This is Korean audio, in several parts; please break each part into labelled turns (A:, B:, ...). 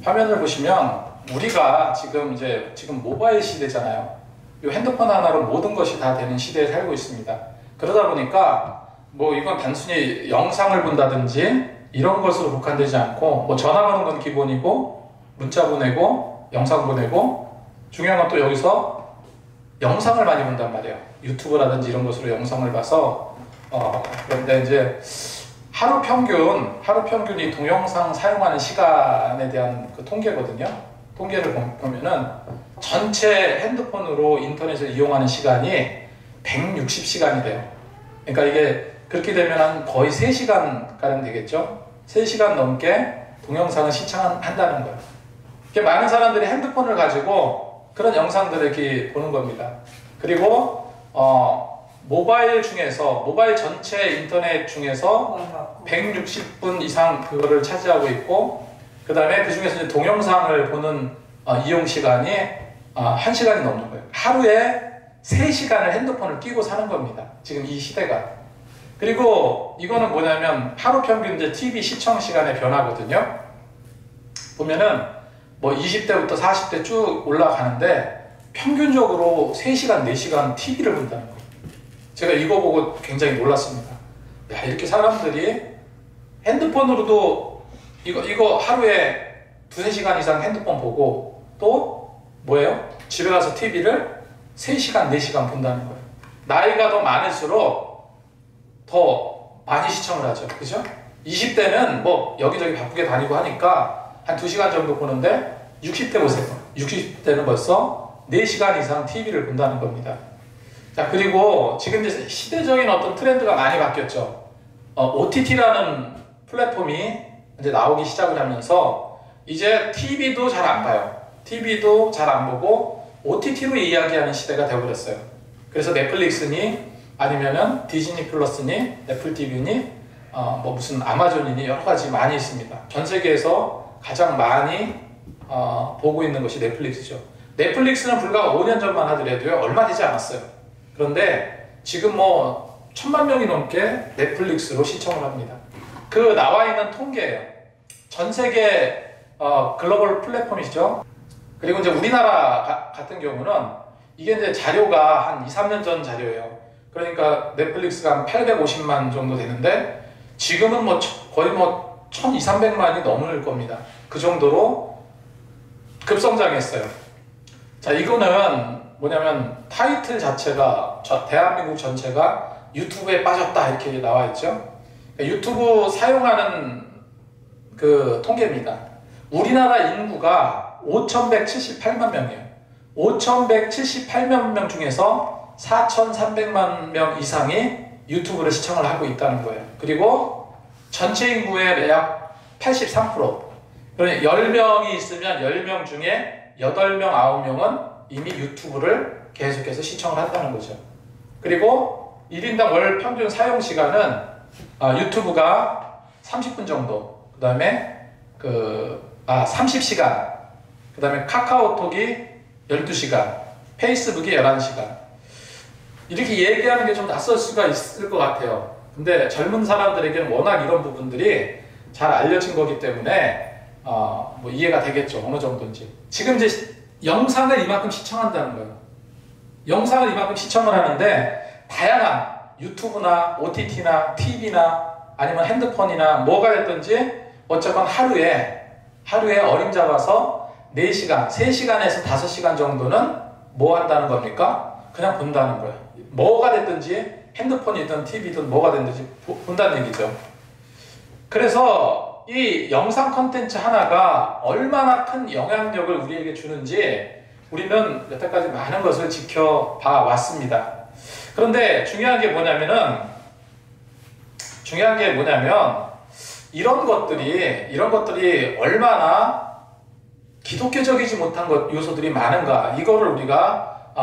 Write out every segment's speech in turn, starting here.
A: 화면을 보시면 우리가 지금 모바일 시대잖아요. 이 핸드폰 하나로 모든 것이 다 되는 시대에 살고 있습니다. 그러다 보니까 뭐 이건 단순히 영상을 본다든지 이런 것으로 국한되지 않고 뭐 전화 거는 건 기본이고 문자 보내고 영상 보내고 중요한 건 또 여기서 영상을 많이 본단 말이에요. 유튜브라든지 이런 것으로 영상을 봐서 그런데 이제 하루 평균이 동영상 사용하는 시간에 대한 그 통계거든요. 통계를 보면은 전체 핸드폰으로 인터넷을 이용하는 시간이 160시간이 돼요. 그러니까 이게 그렇게 되면 한 거의 3시간가량 되겠죠? 3시간 넘게 동영상을 시청한다는 거예요. 이렇게 많은 사람들이 핸드폰을 가지고 그런 영상들을 이렇게 보는 겁니다. 그리고 모바일 전체 인터넷 중에서 160분 이상 그거를 차지하고 있고, 그 다음에 그 중에서 이제 동영상을 보는 이용 시간이 1시간이 넘는 거예요. 하루에 3시간을 핸드폰을 끼고 사는 겁니다. 지금 이 시대가. 그리고 이거는 뭐냐면 하루 평균 이제 TV 시청 시간의 변화거든요. 보면은 뭐 20대부터 40대 쭉 올라가는데 평균적으로 3시간, 4시간 TV를 본다는 거예요. 제가 이거 보고 굉장히 놀랐습니다. 야, 이렇게 사람들이 핸드폰으로도 이거 하루에 2-3시간 이상 핸드폰 보고 또 뭐예요? 집에 가서 TV를 3시간, 4시간 본다는 거예요. 나이가 더 많을수록 더 많이 시청을 하죠. 그죠? 20대는 뭐 여기저기 바쁘게 다니고 하니까 한 2시간 정도 보는데 60대 보세요. 60대는 벌써 4시간 이상 TV를 본다는 겁니다. 자, 그리고 지금 이제 시대적인 어떤 트렌드가 많이 바뀌었죠. OTT라는 플랫폼이 이제 나오기 시작을 하면서 이제 TV도 잘 안 봐요. TV도 잘 안 보고 OTT로 이야기하는 시대가 되어버렸어요. 그래서 넷플릭스니 아니면은 디즈니 플러스니 애플 TV니 뭐 무슨 아마존이니 여러 가지 많이 있습니다. 전 세계에서 가장 많이 보고 있는 것이 넷플릭스죠. 넷플릭스는 불과 5년 전만 하더라도요 얼마 되지 않았어요. 그런데 지금 뭐 1000만 명이 넘게 넷플릭스로 시청을 합니다. 그 나와 있는 통계예요. 전 세계 글로벌 플랫폼이죠. 그리고 이제 우리나라 같은 경우는 이게 이제 자료가 한 2-3년 전 자료예요. 그러니까 넷플릭스가 한 850만 정도 되는데 지금은 뭐 거의 뭐 1200~300만이 넘을 겁니다. 그 정도로 급성장했어요. 자, 이거는 뭐냐면 타이틀 자체가 대한민국 전체가 유튜브에 빠졌다 이렇게 나와 있죠. 그러니까 유튜브 사용하는 그 통계입니다. 우리나라 인구가 5178만 명이에요. 5178만 명 중에서 4300만 명 이상이 유튜브를 시청을 하고 있다는 거예요. 그리고 전체 인구의 약 83%. 그러니까 10명이 있으면 10명 중에 8명, 9명은 이미 유튜브를 계속해서 시청을 한다는 거죠. 그리고 1인당 월 평균 사용 시간은 유튜브가 30분 정도, 그 다음에 30시간, 그 다음에 카카오톡이 12시간, 페이스북이 11시간. 이렇게 얘기하는 게 좀 낯설 수가 있을 것 같아요. 근데 젊은 사람들에게는 워낙 이런 부분들이 잘 알려진 거기 때문에 뭐 이해가 되겠죠. 어느 정도인지. 지금 이제 영상을 이만큼 시청한다는 거예요. 영상을 이만큼 시청을 하는데 다양한 유튜브나 OTT나 TV나 아니면 핸드폰이나 뭐가 됐든지 어쨌건 하루에 어림잡아서 4시간, 3시간에서 5시간 정도는 뭐 한다는 겁니까? 그냥 본다는 거예요. 뭐가 됐든지 핸드폰이든 TV든 뭐가 됐든지 본다는 얘기죠. 그래서 이 영상 컨텐츠 하나가 얼마나 큰 영향력을 우리에게 주는지 우리는 여태까지 많은 것을 지켜봐 왔습니다. 그런데 중요한 게 뭐냐면 이런 것들이 얼마나 기독교적이지 못한 요소들이 많은가, 이거를 우리가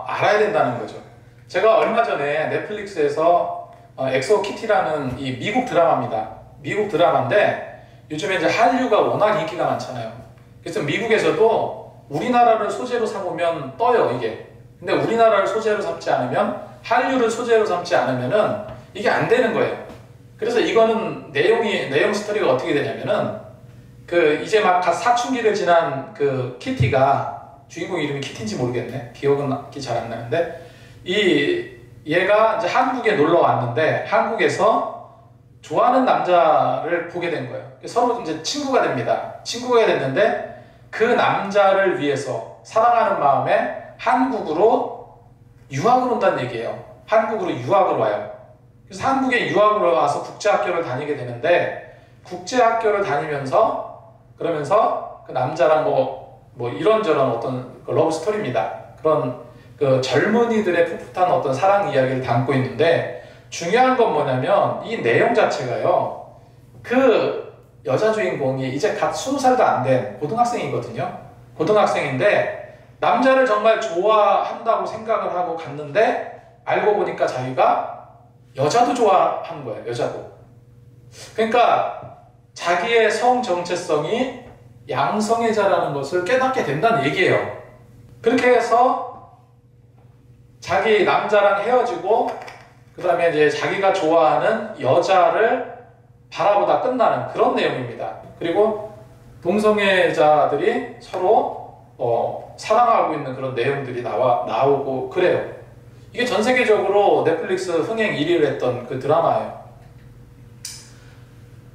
A: 알아야 된다는 거죠. 제가 얼마 전에 넷플릭스에서 엑소키티라는 이 미국 드라마입니다. 미국 드라마인데 요즘에 이제 한류가 워낙 인기가 많잖아요. 그래서 미국에서도 우리나라를 소재로 삼으면 떠요, 이게. 근데 우리나라를 소재로 삼지 않으면, 한류를 소재로 삼지 않으면은 이게 안 되는 거예요. 그래서 이거는 내용 스토리가 어떻게 되냐면은 그 이제 막 사춘기를 지난 그 키티가, 주인공 이름이 키티인지 모르겠네. 기억은 잘 안 나는데, 얘가 이제 한국에 놀러 왔는데 한국에서 좋아하는 남자를 보게 된 거예요. 서로 이제 친구가 됩니다. 친구가 됐는데 그 남자를 위해서 사랑하는 마음에 한국으로 유학을 온다는 얘기예요. 한국으로 유학을 와요. 그래서 한국에 유학을 와서 국제학교를 다니게 되는데, 국제학교를 다니면서 그러면서 그 남자랑 뭐 이런저런 어떤 그 러브 스토리입니다. 그런 그 젊은이들의 풋풋한 어떤 사랑 이야기를 담고 있는데, 중요한 건 뭐냐면 이 내용 자체가요, 그 여자 주인공이 이제 갓 20살도 안 된 고등학생이거든요. 고등학생인데 남자를 정말 좋아한다고 생각을 하고 갔는데 알고 보니까 자기가 여자도 좋아하는 거예요. 여자도. 그러니까 자기의 성 정체성이 양성애자라는 것을 깨닫게 된다는 얘기예요. 그렇게 해서 자기 남자랑 헤어지고 그 다음에 이제 자기가 좋아하는 여자를 바라보다 끝나는 그런 내용입니다. 그리고 동성애자들이 서로 사랑하고 있는 그런 내용들이 나오고 그래요. 이게 전 세계적으로 넷플릭스 흥행 1위를 했던 그 드라마예요.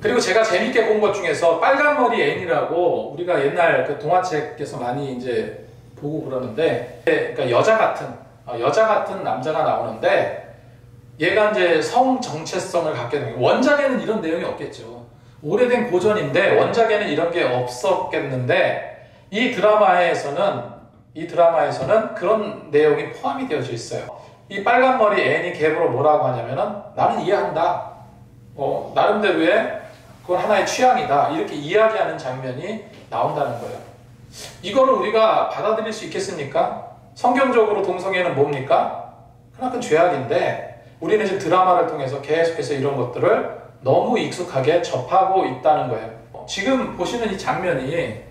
A: 그리고 제가 재밌게 본 것 중에서 빨간머리 앤이라고, 우리가 옛날 그 동화책에서 많이 이제 보고 그러는데, 그러니까 여자 같은 남자가 나오는데, 얘가 이제 성 정체성을 갖게 되는 거예요. 원작에는 이런 내용이 없겠죠. 오래된 고전인데 원작에는 이런 게 없었겠는데, 이 드라마에서는 그런 내용이 포함이 되어져 있어요. 이 빨간머리 앤이 갭으로 뭐라고 하냐면은, 나는 이해한다. 나름대로의 그건 하나의 취향이다. 이렇게 이야기하는 장면이 나온다는 거예요. 이거를 우리가 받아들일 수 있겠습니까? 성경적으로 동성애는 뭡니까? 그나큰 죄악인데, 우리는 지금 드라마를 통해서 계속해서 이런 것들을 너무 익숙하게 접하고 있다는 거예요. 지금 보시는 이 장면이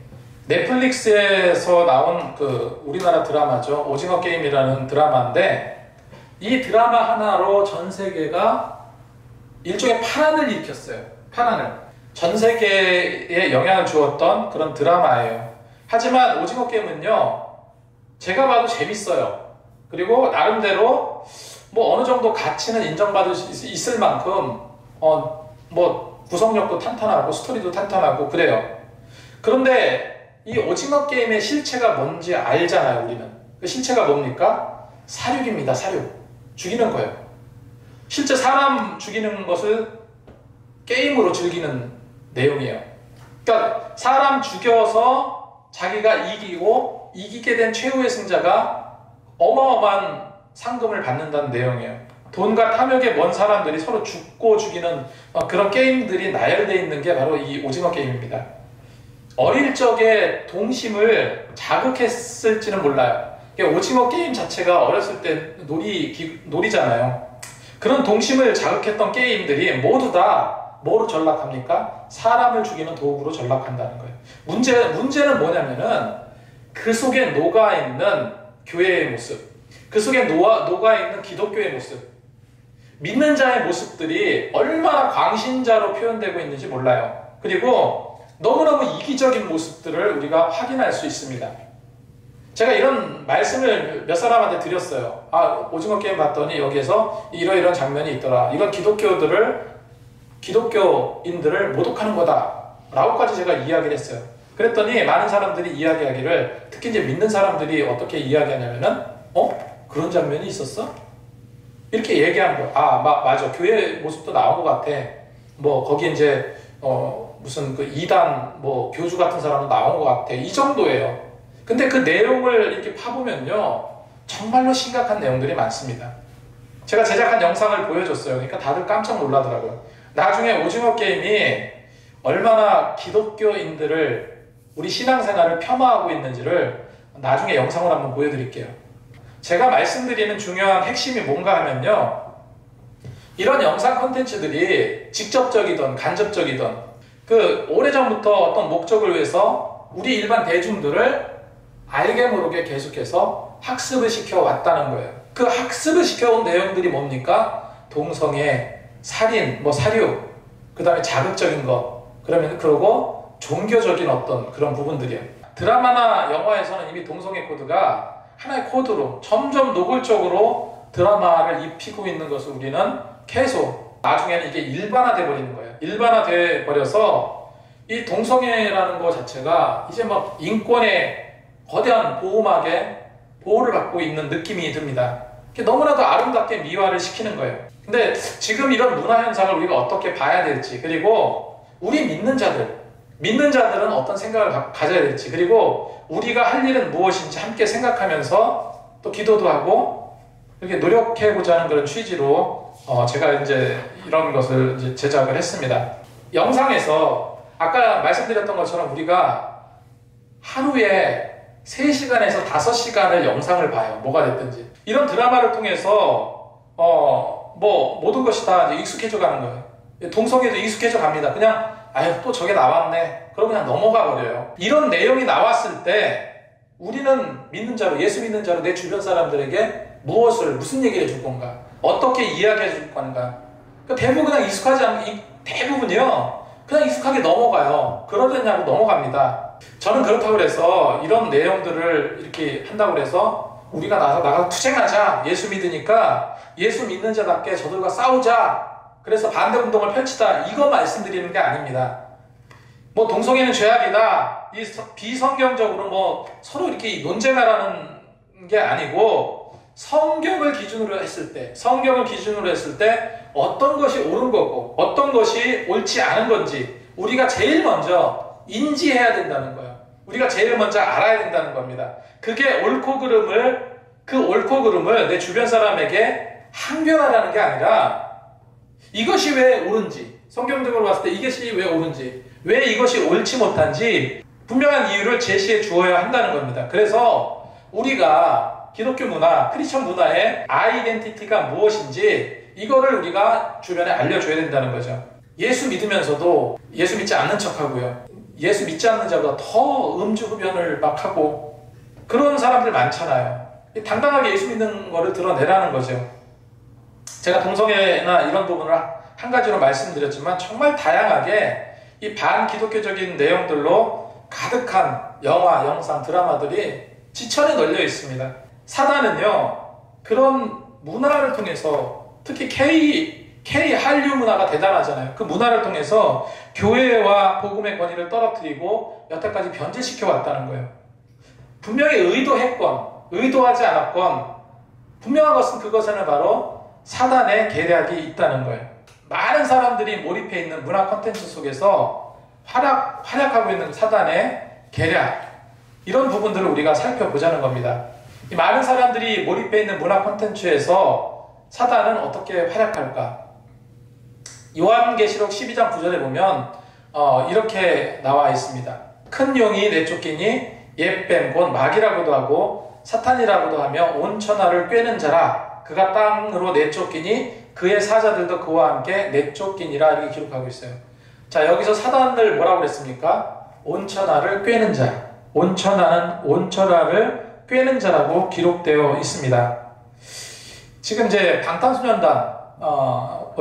A: 넷플릭스에서 나온 그 우리나라 드라마죠. 오징어 게임이라는 드라마인데, 이 드라마 하나로 전 세계가 일종의 파란을 일으켰어요. 파란을. 전 세계에 영향을 주었던 그런 드라마예요. 하지만 오징어 게임은요, 제가 봐도 재밌어요. 그리고 나름대로 뭐 어느 정도 가치는 인정받을 수 있을 만큼 뭐 구성력도 탄탄하고 스토리도 탄탄하고 그래요. 그런데 이 오징어 게임의 실체가 뭔지 알잖아요. 우리는 그 실체가 뭡니까? 사륙입니다. 사륙. 죽이는 거예요. 실제 사람 죽이는 것을 게임으로 즐기는 내용이에요. 그러니까 사람 죽여서 자기가 이기고, 이기게 된 최후의 승자가 어마어마한 상금을 받는다는 내용이에요. 돈과 탐욕에 먼 사람들이 서로 죽고 죽이는 그런 게임들이 나열되어 있는 게 바로 이 오징어 게임입니다. 어릴 적에 동심을 자극했을지는 몰라요. 오징어 게임 자체가 어렸을 때 놀이잖아요. 그런 동심을 자극했던 게임들이 모두 다 뭐로 전락합니까? 사람을 죽이는 도구로 전락한다는 거예요. 문제는 뭐냐면은 그 속에 녹아있는 교회의 모습, 그 속에 녹아있는 기독교의 모습, 믿는 자의 모습들이 얼마나 광신자로 표현되고 있는지 몰라요. 그리고 너무너무 이기적인 모습들을 우리가 확인할 수 있습니다. 제가 이런 말씀을 몇 사람한테 드렸어요. 오징어 게임 봤더니 여기에서 이러이러한 장면이 있더라. 이건 기독교인들을 모독하는 거다. 라고까지 제가 이야기를 했어요. 그랬더니 많은 사람들이 이야기하기를, 특히 이제 믿는 사람들이 어떻게 이야기하냐면은, 그런 장면이 있었어? 이렇게 얘기한 거예요. 맞아. 교회 모습도 나온 것 같아. 뭐, 거기 이제, 무슨 그 이단, 교주 같은 사람도 나온 것 같아. 이 정도예요. 근데 그 내용을 이렇게 파보면요, 정말로 심각한 내용들이 많습니다. 제가 제작한 영상을 보여줬어요. 그러니까 다들 깜짝 놀라더라고요. 나중에 오징어 게임이 얼마나 기독교인들을, 우리 신앙생활을 폄하하고 있는지를 나중에 영상으로 한번 보여드릴게요. 제가 말씀드리는 중요한 핵심이 뭔가 하면요, 이런 영상 콘텐츠들이 직접적이든 간접적이든 그 오래전부터 어떤 목적을 위해서 우리 일반 대중들을 알게 모르게 계속해서 학습을 시켜왔다는 거예요. 그 학습을 시켜온 내용들이 뭡니까? 동성애, 살인, 사륙, 그 다음에 자극적인 것, 그러고 종교적인 어떤 그런 부분들이에요. 드라마나 영화에서는 이미 동성애 코드가 하나의 코드로 점점 노골적으로 드라마를 입히고 있는 것을 우리는 계속 나중에는 이게 일반화돼 버리는 거예요. 일반화돼 버려서 이 동성애라는 것 자체가 이제 막 인권의 거대한 보호막에 보호를 받고 있는 느낌이 듭니다. 너무나도 아름답게 미화를 시키는 거예요. 근데 지금 이런 문화 현상을 우리가 어떻게 봐야 될지, 그리고 우리 믿는 자들은 어떤 생각을 가져야 될지, 그리고 우리가 할 일은 무엇인지 함께 생각하면서 또 기도도 하고 이렇게 노력해보자 하는 그런 취지로 제가 이제 이런 것을 이제 제작을 했습니다. 영상에서 아까 말씀드렸던 것처럼 우리가 하루에 3시간에서 5시간을 영상을 봐요. 뭐가 됐든지. 이런 드라마를 통해서 모든 것이 다 이제 익숙해져 가는 거예요. 동성애도 익숙해져 갑니다. 그냥 아유 또 저게 나왔네. 그러고 그냥 넘어가 버려요. 이런 내용이 나왔을 때 우리는 믿는 자로, 예수 믿는 자로 내 주변 사람들에게 무슨 얘기를 해줄 건가? 어떻게 이야기해 줄 건가? 대부분 그냥 익숙하지 않은, 대부분이요. 그냥 익숙하게 넘어가요. 그러려냐고 넘어갑니다. 저는 그렇다고 해서 이런 내용들을 이렇게 한다고 해서 우리가 나가 투쟁하자. 예수 믿으니까 예수 믿는 자답게 저들과 싸우자. 그래서 반대 운동을 펼치다. 이거 말씀드리는 게 아닙니다. 동성애는 죄악이다. 이 비성경적으로 서로 이렇게 논쟁하라는 게 아니고 성경을 기준으로 했을 때 어떤 것이 옳은 거고 어떤 것이 옳지 않은 건지 우리가 제일 먼저 인지해야 된다는 거예요. 우리가 제일 먼저 알아야 된다는 겁니다. 그게 옳고 그름을 내 주변 사람에게 항변하라는 게 아니라 이것이 왜 옳은지, 성경적으로 봤을 때 이것이 왜 옳은지, 왜 이것이 옳지 못한지 분명한 이유를 제시해 주어야 한다는 겁니다. 그래서 우리가 기독교 문화, 크리스천 문화의 아이덴티티가 무엇인지 이거를 우리가 주변에 알려줘야 된다는 거죠. 예수 믿으면서도 예수 믿지 않는 척하고요. 예수 믿지 않는 자보다 더 음주흡연을 막 하고 그런 사람들 많잖아요. 당당하게 예수 믿는 거를 드러내라는 거죠. 제가 동성애나 이런 부분을 한 가지로 말씀드렸지만 정말 다양하게 이 반기독교적인 내용들로 가득한 영화, 영상, 드라마들이 지천에 널려 있습니다. 사단은요, 그런 문화를 통해서 특히 K 한류 문화가 대단하잖아요. 그 문화를 통해서 교회와 복음의 권위를 떨어뜨리고 여태까지 변질시켜 왔다는 거예요. 분명히 의도했건 의도하지 않았건 분명한 것은 그것에는 바로 사단의 계략이 있다는 거예요. 많은 사람들이 몰입해 있는 문화 콘텐츠 속에서 활약하고 있는 사단의 계략, 이런 부분들을 우리가 살펴보자는 겁니다. 이 많은 사람들이 몰입해 있는 문화 콘텐츠에서 사단은 어떻게 활약할까? 요한계시록 12장 9절에 보면 이렇게 나와 있습니다. 큰 용이 내쫓기니 옛뱀 곧 마귀라고도 하고 사탄이라고도 하며 온 천하를 꿰는 자라. 그가 땅으로 내쫓기니 그의 사자들도 그와 함께 내쫓기니라. 이렇게 기록하고 있어요. 자, 여기서 사단을 뭐라고 그랬습니까? 온 천하를 꿰는 자. 온 천하를 꿰는 자라고 기록되어 있습니다. 지금 이제 방탄소년단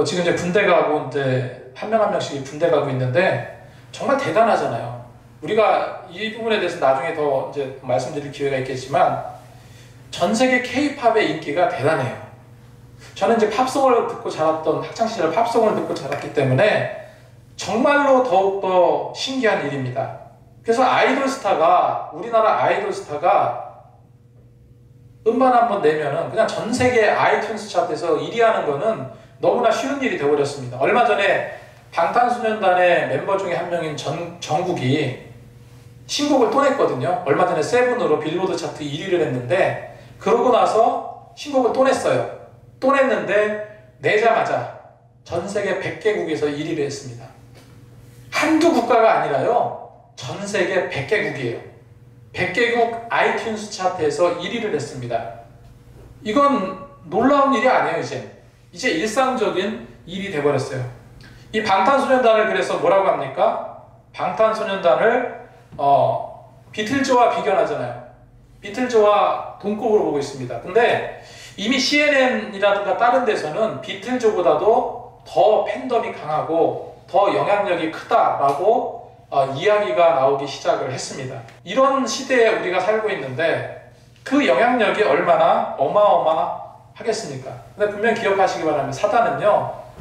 A: 지금 이제 군대 가고 이제 한 명 한 명씩 군대 가고 있는데 정말 대단하잖아요. 우리가 이 부분에 대해서 나중에 더 이제 말씀드릴 기회가 있겠지만 전 세계 K-팝의 인기가 대단해요. 저는 이제 팝송을 듣고 자랐던 학창시절 팝송을 듣고 자랐기 때문에 정말로 더욱더 신기한 일입니다. 그래서 우리나라 아이돌 스타가 음반 한번 내면은 그냥 전 세계 아이튠스 차트에서 1위 하는 거는 너무나 쉬운 일이 되어버렸습니다. 얼마 전에 방탄소년단의 멤버 중에 한 명인 정국이 신곡을 또 냈거든요. 얼마 전에 세븐으로 빌보드 차트 1위를 했는데 그러고 나서 신곡을 또 냈어요. 또 냈는데 내자마자 전 세계 100개국에서 1위를 했습니다. 한두 국가가 아니라요. 전 세계 100개국이에요. 100개국 아이튠스 차트에서 1위를 했습니다. 이건 놀라운 일이 아니에요. 이제 일상적인 일이 돼버렸어요. 이 방탄소년단을 그래서 뭐라고 합니까? 방탄소년단을 비틀즈와 비교하잖아요. 비틀즈와 동급으로 보고 있습니다. 근데 이미 CNN이라든가 다른 데서는 비틀즈보다도 더 팬덤이 강하고 더 영향력이 크다라고 이야기가 나오기 시작을 했습니다. 이런 시대에 우리가 살고 있는데 그 영향력이 얼마나 어마어마하겠습니까? 근데 분명 기억하시기 바랍니다.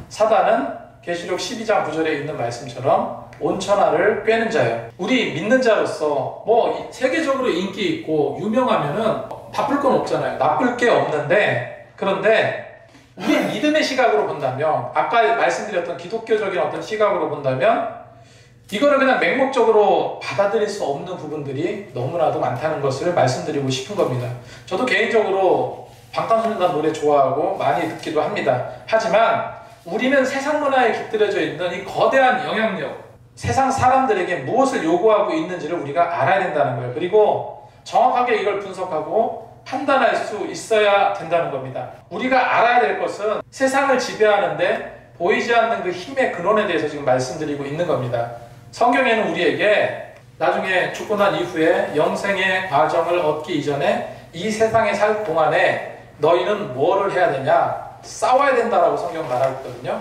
A: 사단은 계시록 12장 9절에 있는 말씀처럼 온천하를 꿰는 자예요. 우리 믿는 자로서 뭐 세계적으로 인기 있고 유명하면은 나쁠 건 없잖아요. 나쁠 게 없는데, 그런데 우리 믿음의 시각으로 본다면, 아까 말씀드렸던 기독교적인 어떤 시각으로 본다면 이거를 그냥 맹목적으로 받아들일 수 없는 부분들이 너무나도 많다는 것을 말씀드리고 싶은 겁니다. 저도 개인적으로 방탄소년단 노래 좋아하고 많이 듣기도 합니다. 하지만 우리는 세상 문화에 깃들여져 있는 이 거대한 영향력, 세상 사람들에게 무엇을 요구하고 있는지를 우리가 알아야 된다는 거예요. 그리고 정확하게 이걸 분석하고 판단할 수 있어야 된다는 겁니다. 우리가 알아야 될 것은 세상을 지배하는데 보이지 않는 그 힘의 근원에 대해서 지금 말씀드리고 있는 겁니다. 성경에는 우리에게 나중에 죽고 난 이후에 영생의 과정을 얻기 이전에 이 세상에 살 동안에 너희는 뭐를 해야 되냐? 싸워야 된다라고 성경 말하고 있거든요.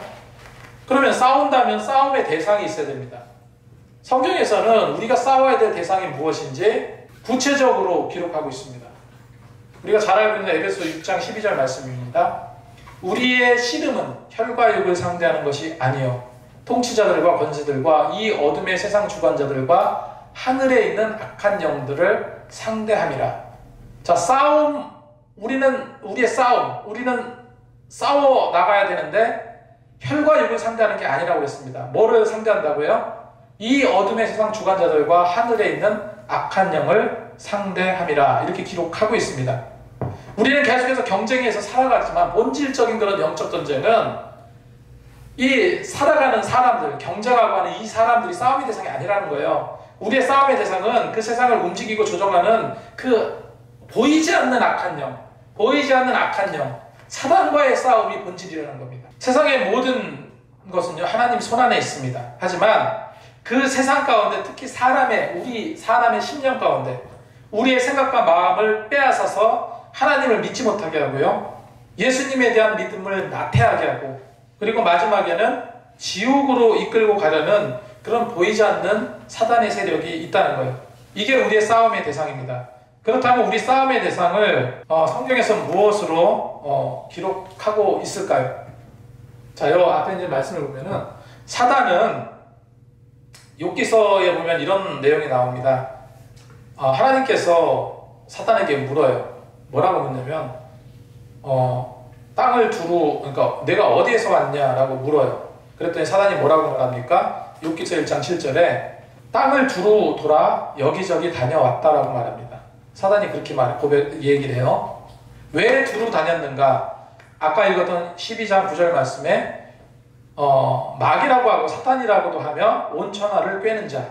A: 그러면 싸운다면 싸움의 대상이 있어야 됩니다. 성경에서는 우리가 싸워야 될 대상이 무엇인지 구체적으로 기록하고 있습니다. 우리가 잘 알고 있는 에베소 6장 12절 말씀입니다. 우리의 씨름은 혈과 육을 상대하는 것이 아니요 통치자들과 권세들과 이 어둠의 세상 주관자들과 하늘에 있는 악한 영들을 상대함이라. 자, 우리의 싸움, 우리는 싸워 나가야 되는데 혈과 육을 상대하는 게 아니라고 했습니다. 뭐를 상대한다고요? 이 어둠의 세상 주관자들과 하늘에 있는 악한 영을 상대함이라. 이렇게 기록하고 있습니다. 우리는 계속해서 경쟁에서 살아가지만 본질적인 그런 영적 전쟁은 이 살아가는 사람들, 경쟁하고 하는 이 사람들이 싸움의 대상이 아니라는 거예요. 우리의 싸움의 대상은 그 세상을 움직이고 조정하는 그 보이지 않는 악한 영, 사단과의 싸움이 본질이라는 겁니다. 세상의 모든 것은요, 하나님 손 안에 있습니다. 하지만 그 세상 가운데, 특히 우리 사람의 심령 가운데 우리의 생각과 마음을 빼앗아서 하나님을 믿지 못하게 하고요, 예수님에 대한 믿음을 나태하게 하고, 그리고 마지막에는 지옥으로 이끌고 가려는 그런 보이지 않는 사단의 세력이 있다는 거예요. 이게 우리의 싸움의 대상입니다. 그렇다면 우리 싸움의 대상을 성경에서 무엇으로 기록하고 있을까요? 자, 요 앞에 있는 말씀을 보면은 사단은 욥기서에 보면 이런 내용이 나옵니다. 하나님께서 사단에게 물어요. 뭐라고 묻냐면 땅을 그러니까 내가 어디에서 왔냐라고 물어요. 그랬더니 사단이 뭐라고 말합니까? 욥기서 1장 7절에 땅을 두루 돌아 여기저기 다녀왔다라고 말합니다. 사단이 그렇게 얘기를 해요. 왜 두루 다녔는가? 아까 읽었던 12장 9절 말씀에 마귀라고 하고 사탄이라고도 하며 온천하를 꿰는 자,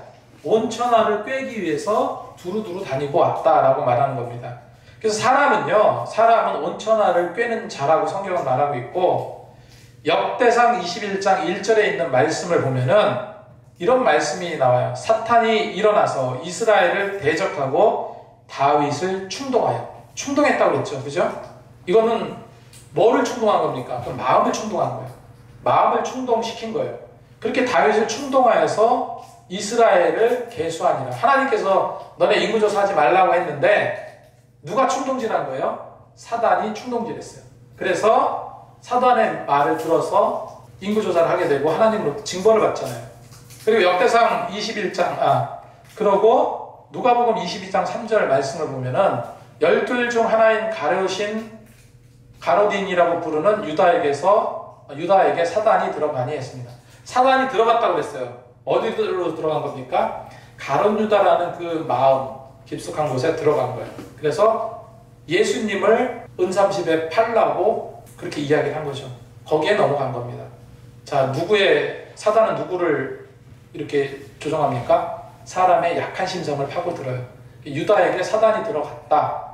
A: 온천하를 꿰기 위해서 두루두루 다니고 왔다라고 말하는 겁니다. 그래서 사람은 온천하를 꿰는 자라고 성경은 말하고 있고, 역대상 21장 1절에 있는 말씀을 보면은 이런 말씀이 나와요. 사탄이 일어나서 이스라엘을 대적하고 다윗을 충동했다고 그랬죠. 그죠? 이거는 뭐를 충동한 겁니까? 그럼 마음을 충동한 거예요. 마음을 충동시킨 거예요. 그렇게 다윗을 충동하여서 이스라엘을 계수하니라. 하나님께서 너네 인구조사하지 말라고 했는데 누가 충동질한 거예요? 사단이 충동질했어요. 그래서 사단의 말을 들어서 인구조사를 하게 되고 하나님으로 징벌을 받잖아요. 그리고 역대상 21장, 그러고 누가복음 22장 3절 말씀을 보면은 12 중 하나인 가로딘이라고 부르는 유다에게 사단이 들어가니 했습니다. 사단이 들어갔다고 했어요. 어디로 들어간 겁니까? 가룟 유다라는 그 마음, 깊숙한 곳에 들어간 거예요. 그래서 예수님을 은삼십에 팔라고 그렇게 이야기를 한 거죠. 거기에 넘어간 겁니다. 자, 사단은 누구를 이렇게 조정합니까? 사람의 약한 심성을 파고들어요. 유다에게 사단이 들어갔다.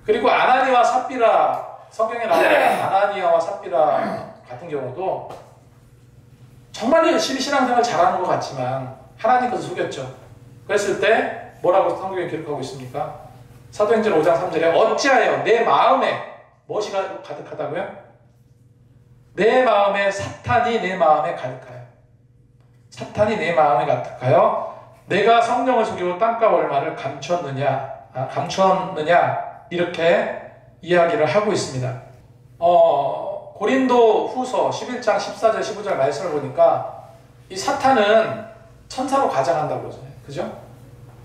A: 그리고 아나니와 삽비라, 성경에 나오는 아나니아와 삽비라 같은 경우도 정말 열심히 신앙생활 잘하는 것 같지만 하나님께서 속였죠. 그랬을 때 뭐라고 성경에 기록하고 있습니까? 사도행전 5장 3절에 어찌하여 내 마음에 무엇이 가득하다고요? 내 마음에 사탄이 내 마음에 가득하여 내가 성령을 속이고 땅과 월말을 감추었느냐 이렇게 이야기를 하고 있습니다. 고린도 후서 11장 14절 15절 말씀을 보니까 이 사탄은 천사로 가장한다고 그러잖아요. 그죠?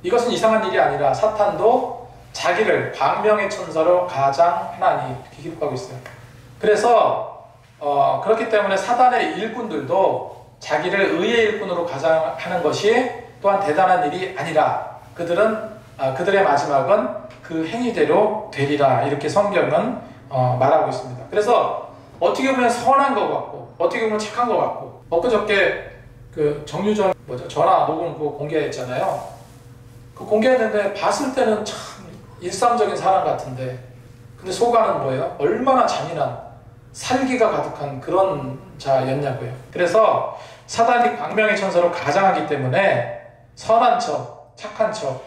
A: 이것은 이상한 일이 아니라 사탄도 자기를 광명의 천사로 가장하나니 이렇게 기록하고 있어요. 그래서 그렇기 때문에 사단의 일꾼들도 자기를 의의 일꾼으로 가장하는 것이 또한 대단한 일이 아니라 그들의 마지막은 그 행위대로 되리라 이렇게 성경은 말하고 있습니다. 그래서 어떻게 보면 선한 것 같고 어떻게 보면 착한 것 같고 엊그저께 그 정유정 전화 녹음 그거 공개했잖아요. 그 공개했는데 봤을 때는 참 일상적인 사람 같은데 근데 속안은 뭐예요? 얼마나 잔인한 살기가 가득한 그런 자였냐고요. 그래서 사단이 광명의 천사로 가장하기 때문에 선한 척, 착한 척,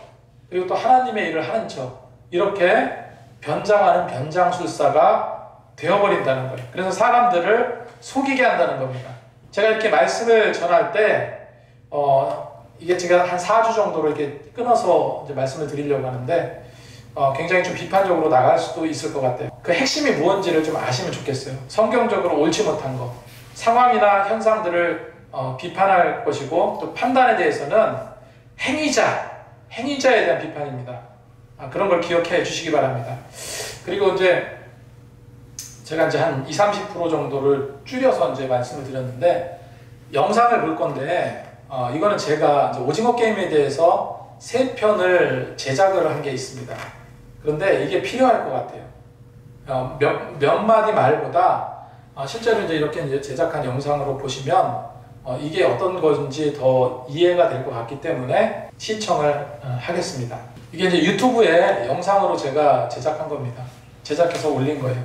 A: 그리고 또 하나님의 일을 하는 척 이렇게 변장하는 변장술사가 되어버린다는 거예요. 그래서 사람들을 속이게 한다는 겁니다. 제가 이렇게 말씀을 전할 때 이게 제가 한 4주 정도로 이렇게 끊어서 이제 말씀을 드리려고 하는데 굉장히 좀 비판적으로 나갈 수도 있을 것 같아요. 그 핵심이 무엇인지를 좀 아시면 좋겠어요. 성경적으로 옳지 못한 것, 상황이나 현상들을 비판할 것이고 또 판단에 대해서는 행위자에 대한 비판입니다. 그런 걸 기억해 주시기 바랍니다. 그리고 이제 제가 이제 한 20-30% 정도를 줄여서 이제 말씀을 드렸는데 영상을 볼 건데 이거는 제가 이제 오징어 게임에 대해서 3편을 제작을 한 게 있습니다. 그런데 이게 필요할 것 같아요. 몇 마디 말보다 실제로 이제 이렇게 이제 제작한 영상으로 보시면 이게 어떤 것인지 더 이해가 될 것 같기 때문에 시청을 하겠습니다. 이게 이제 유튜브에 영상으로 제가 제작한 겁니다. 제작해서 올린 거예요.